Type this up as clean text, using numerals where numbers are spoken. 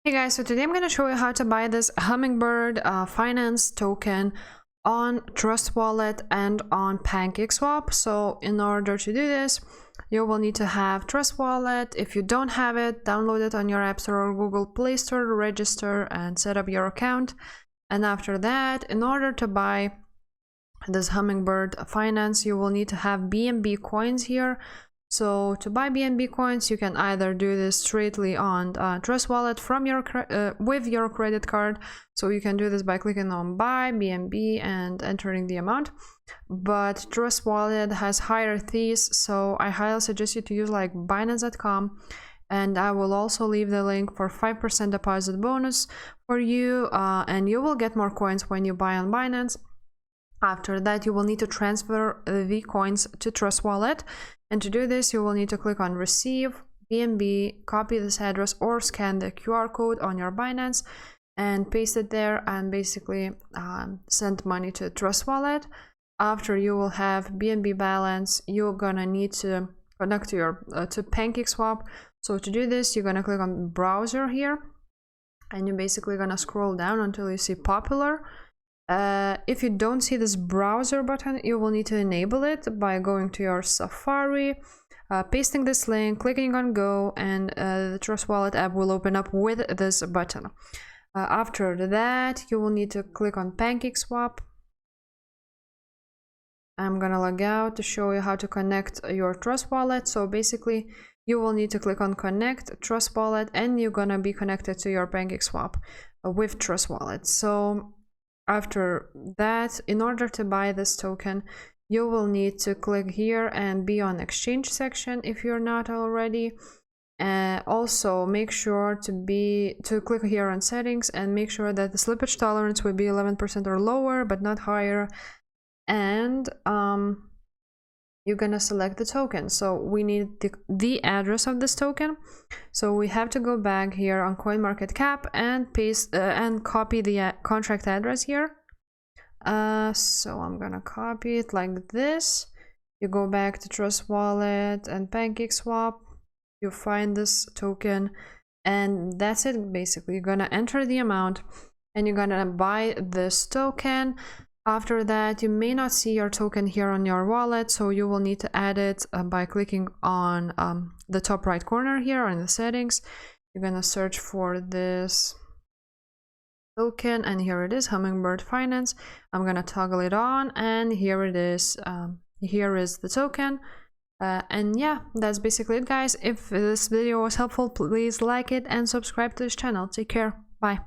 Hey guys, so today I'm going to show you how to buy this Hummingbird Finance token on Trust Wallet and on PancakeSwap. So in order to do this, you will need to have Trust Wallet. If you don't have it, download it on your App Store or Google Play Store, register and set up your account. And after that, in order to buy this Hummingbird Finance, you will need to have Bnb Coins here. So to buy Bnb Coins, you can either do this straightly on Trust Wallet from your with your credit card. So you can do this by clicking on Buy Bnb and entering the amount. But Trust Wallet has higher fees, so I highly suggest you to use like Binance.com. And I will also leave the link for 5% deposit bonus for you, and you will get more coins when you buy on Binance. After that, you will need to transfer the coins to Trust Wallet. And to do this, you will need to click on Receive, BNB, copy this address or scan the QR code on your Binance and paste it there and basically send money to Trust Wallet. After you will have BNB balance, you're gonna need to connect to your to PancakeSwap. So to do this, you're gonna click on Browser here and you're basically gonna scroll down until you see Popular. If you don't see this browser button, you will need to enable it by going to your Safari, pasting this link, clicking on Go, and the Trust Wallet app will open up with this button. After that, you will need to click on PancakeSwap. I'm gonna log out to show you how to connect your Trust Wallet. So basically, you will need to click on Connect Trust Wallet, and you're gonna be connected to your PancakeSwap with Trust Wallet. So after that, in order to buy this token, you will need to click here and be on exchange section if you're not already. Also make sure to click here on settings and make sure that the slippage tolerance will be 11% or lower but not higher, and you're gonna select the token. So we need the address of this token. So we have to go back here on CoinMarketCap and paste and copy the contract address here. So I'm gonna copy it like this. You go back to Trust Wallet and PancakeSwap. You find this token, and that's it. Basically, you're gonna enter the amount, and you're gonna buy this token. After that, you may not see your token here on your wallet, so you will need to add it by clicking on the top right corner here in the settings. You're gonna search for this token, and here it is, Hummingbird Finance. I'm gonna toggle it on, and here it is. Here is the token. And yeah, that's basically it, guys. If this video was helpful, please like it and subscribe to this channel. Take care. Bye.